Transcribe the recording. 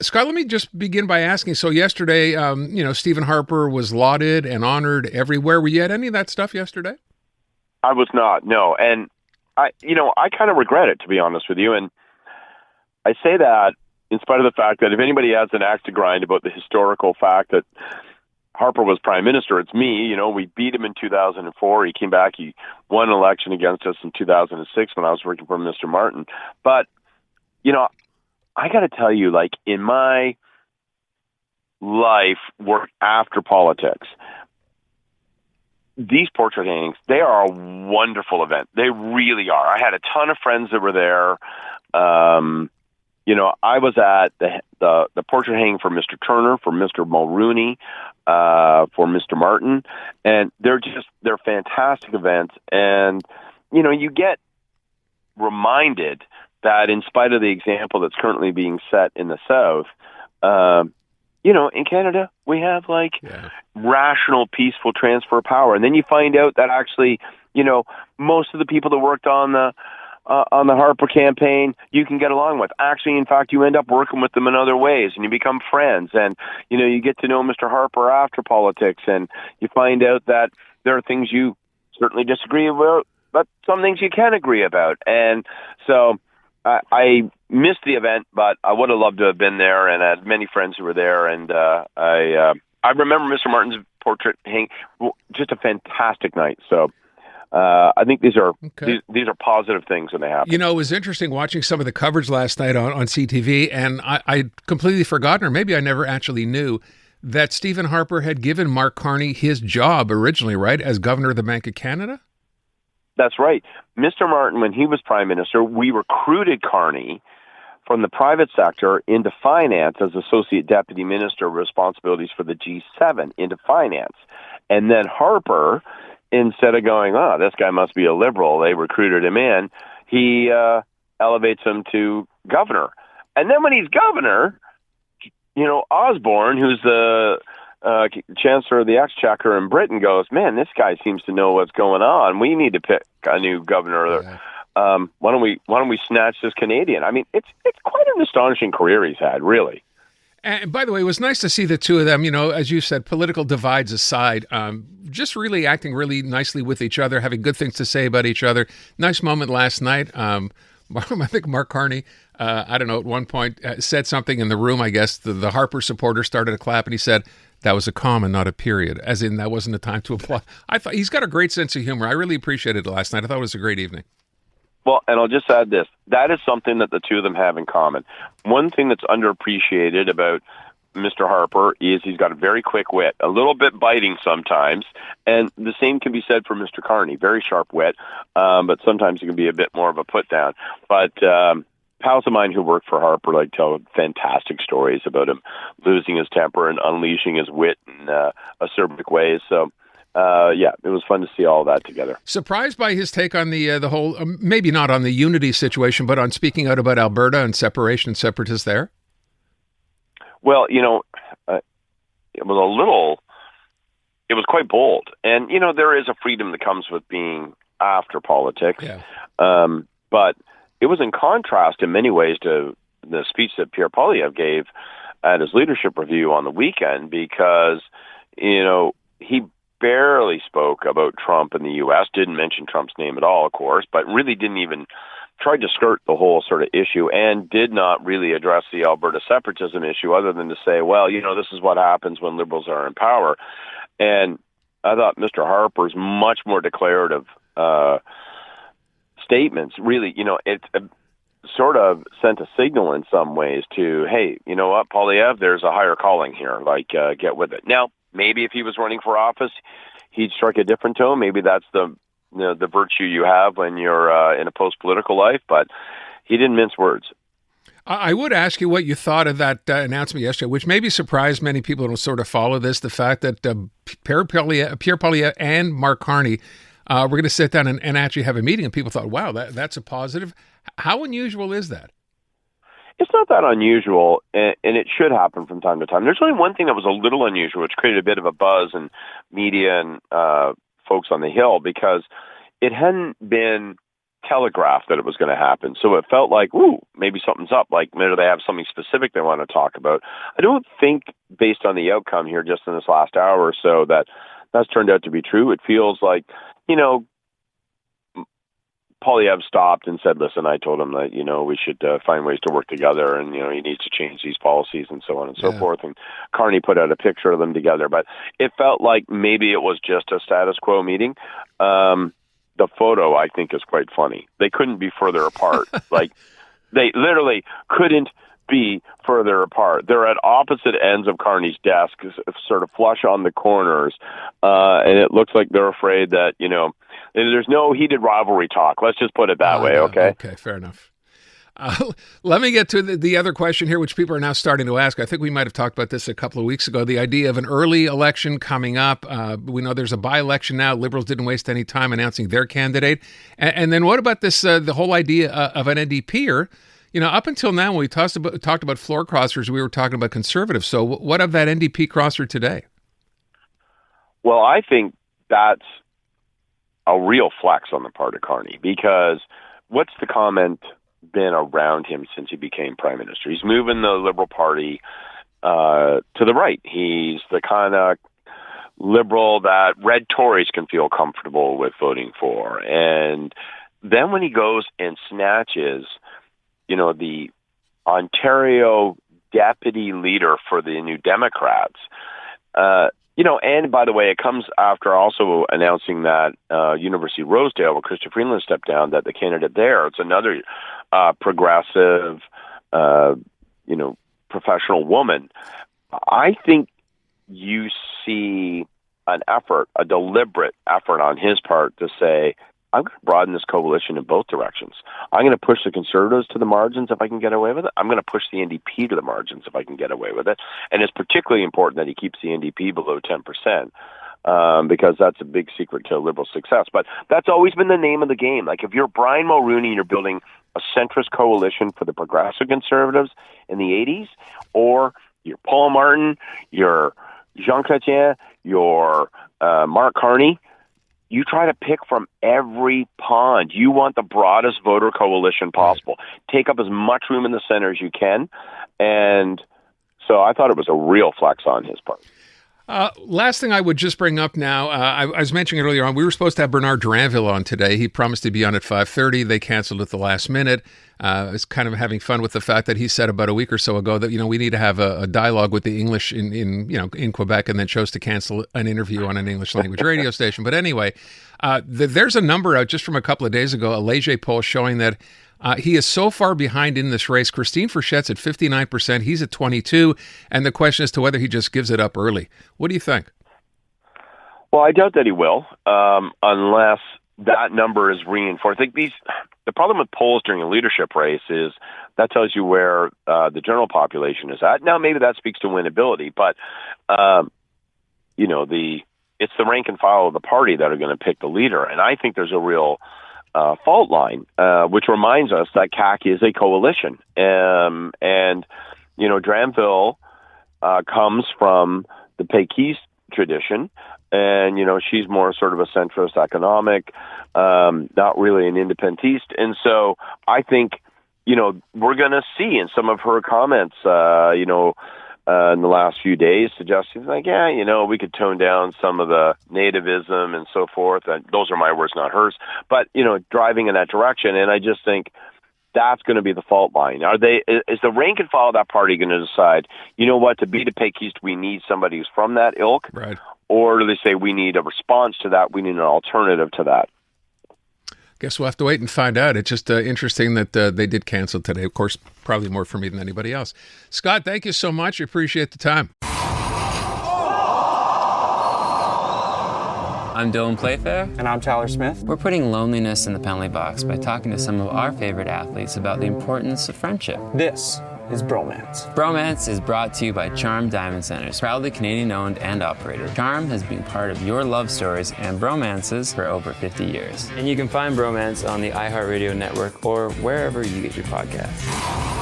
Scott, let me just begin by asking. So yesterday, Stephen Harper was lauded and honored everywhere. Were you at any of that stuff yesterday? I was not, no. And I kind of regret it, to be honest with you. And I say that in spite of the fact that if anybody has an axe to grind about the historical fact that Harper was prime minister, it's me. We beat him in 2004. He came back. He won an election against us in 2006 when I was working for Mr. Martin. But, I got to tell you, like, in my life, work after politics, these portrait hangings, they are a wonderful event. They really are. I had a ton of friends that were there. I was at the portrait hanging for Mr. Turner, for Mr. Mulrooney, for Mr. Martin, and they're fantastic events. And, you get reminded that in spite of the example that's currently being set in the South, in Canada, we have rational, peaceful transfer of power. And then you find out that actually, most of the people that worked on the Harper campaign, you can get along with. Actually, in fact, you end up working with them in other ways, and you become friends. And, you get to know Mr. Harper after politics, and you find out that there are things you certainly disagree about, but some things you can agree about. And so I missed the event, but I would have loved to have been there, and I had many friends who were there. And I remember Mr. Martin's portrait hang, just a fantastic night. So I think these are positive things when they happen. It was interesting watching some of the coverage last night on CTV, and I'd completely forgotten, or maybe I never actually knew, that Stephen Harper had given Mark Carney his job originally, right, as governor of the Bank of Canada? That's right. Mr. Martin, when he was prime minister, we recruited Carney from the private sector into finance as associate deputy minister with responsibilities for the G7 into finance. And then Harper, instead of going, this guy must be a liberal, they recruited him in, he elevates him to governor. And then when he's governor, Osborne, who's the Chancellor of the Exchequer in Britain, goes, man, this guy seems to know what's going on. We need to pick a new governor. Yeah. Why don't we snatch this Canadian? I mean, it's quite an astonishing career he's had, really. And by the way, it was nice to see the two of them, as you said, political divides aside, just really acting really nicely with each other, having good things to say about each other. Nice moment last night. I think Mark Carney, at one point, said something in the room, I guess. The Harper supporter started to clap, and he said, that was a comma, not a period, as in that wasn't a time to applaud. I thought he's got a great sense of humor. I really appreciated it last night. I thought it was a great evening. Well, and I'll just add this. That is something that the two of them have in common. One thing that's underappreciated about Mr. Harper is he's got a very quick wit, a little bit biting sometimes, and the same can be said for Mr. Carney, very sharp wit, but sometimes it can be a bit more of a put down. But pals of mine who work for Harper tell fantastic stories about him losing his temper and unleashing his wit in acerbic ways. So, it was fun to see all that together. Surprised by his take on the whole, maybe not on the unity situation, but on speaking out about Alberta and separation and separatists there? Well, it was quite bold. And, there is a freedom that comes with being after politics. Yeah. But it was in contrast in many ways to the speech that Pierre Poilievre gave at his leadership review on the weekend, because, he barely spoke about Trump in the U.S., didn't mention Trump's name at all, of course, but really didn't even try to skirt the whole sort of issue, and did not really address the Alberta separatism issue other than to say, well, this is what happens when liberals are in power. And I thought Mr. Harper's much more declarative statements really, it sort of sent a signal in some ways to, hey, you know what, Poilievre, there's a higher calling here, get with it. Now, maybe if he was running for office, he'd strike a different tone. Maybe that's the virtue you have when you're in a post-political life, but he didn't mince words. I would ask you what you thought of that announcement yesterday, which maybe surprised many people who sort of follow this, the fact that Pierre Poilievre and Mark Carney we're going to sit down and actually have a meeting, and people thought, wow, that's a positive. How unusual is that? It's not that unusual, and it should happen from time to time. There's only one thing that was a little unusual, which created a bit of a buzz in media and folks on the Hill, because it hadn't been telegraphed that it was going to happen. So it felt like, ooh, maybe something's up. Like, maybe they have something specific they want to talk about. I don't think, based on the outcome here just in this last hour or so, that that's turned out to be true. It feels like, Poilievre stopped and said, listen, I told him that, we should find ways to work together, and, he needs to change these policies and so on and so forth. And Carney put out a picture of them together. But it felt like maybe it was just a status quo meeting. The photo, I think, is quite funny. They couldn't be further apart. Like, they literally couldn't be further apart. They're at opposite ends of Carney's desk, sort of flush on the corners. And it looks like they're afraid that, there's no heated rivalry talk. Let's just put it that way, okay? Okay, fair enough. Let me get to the other question here, which people are now starting to ask. I think we might have talked about this a couple of weeks ago, the idea of an early election coming up. We know there's a by-election now. Liberals didn't waste any time announcing their candidate. And then what about this, the whole idea of an NDPer? Up until now, when we talked about floor crossers, we were talking about conservatives. So what of that NDP crosser today? Well, I think that's a real flex on the part of Carney, because what's the comment been around him since he became prime minister? He's moving the Liberal Party to the right. He's the kind of Liberal that red Tories can feel comfortable with voting for. And then when he goes and snatches, the Ontario deputy leader for the New Democrats, and by the way, it comes after also announcing that University of Rosedale, where Christopher Freeland stepped down, that the candidate there, it's another progressive, professional woman. I think you see an effort, a deliberate effort on his part to say, I'm going to broaden this coalition in both directions. I'm going to push the Conservatives to the margins if I can get away with it. I'm going to push the NDP to the margins if I can get away with it. And it's particularly important that he keeps the NDP below 10%, because that's a big secret to Liberal success. But that's always been the name of the game. Like, if you're Brian Mulroney, you're building a centrist coalition for the progressive Conservatives in the 80s, or you're Paul Martin, you're Jean Chrétien, you're Mark Carney, you try to pick from every pond. You want the broadest voter coalition possible. Take up as much room in the center as you can. And so I thought it was a real flex on his part. Last thing I would just bring up now, I was mentioning earlier on, we were supposed to have Bernard Dranville on today. He promised to be on at 5:30. They canceled at the last minute. I was kind of having fun with the fact that he said about a week or so ago that, we need to have a dialogue with the English in Quebec, and then chose to cancel an interview on an English language radio station. But anyway, there's a number out just from a couple of days ago, a Leger poll showing that he is so far behind in this race. Christine Fréchette's at 59%. He's at 22%. And the question is to whether he just gives it up early. What do you think? Well, I doubt that he will, unless that number is reinforced. I think the problem with polls during a leadership race is that tells you where the general population is at. Now, maybe that speaks to winnability, but it's the rank and file of the party that are going to pick the leader. And I think there's a real fault line, which reminds us that CAQ is a coalition. And Dranville comes from the Péquiste tradition, and, she's more sort of a centrist economic, not really an independentiste. And so I think, we're going to see in some of her comments, in the last few days, suggesting like, we could tone down some of the nativism and so forth. And those are my words, not hers. But, driving in that direction. And I just think that's going to be the fault line. Is the rank and file of that party going to decide, to beat a Péquiste, we need somebody who's from that ilk? Right. Or do they say we need a response to that, we need an alternative to that? Guess we'll have to wait and find out. It's just interesting that they did cancel today. Of course, probably more for me than anybody else. Scott, thank you so much. I appreciate the time. I'm Dylan Playfair. And I'm Tyler Smith. We're putting loneliness in the penalty box by talking to some of our favorite athletes about the importance of friendship. This is Bromance. Bromance is brought to you by Charm Diamond Centers, proudly Canadian-owned and operated. Charm has been part of your love stories and bromances for over 50 years. And you can find Bromance on the iHeartRadio network or wherever you get your podcasts.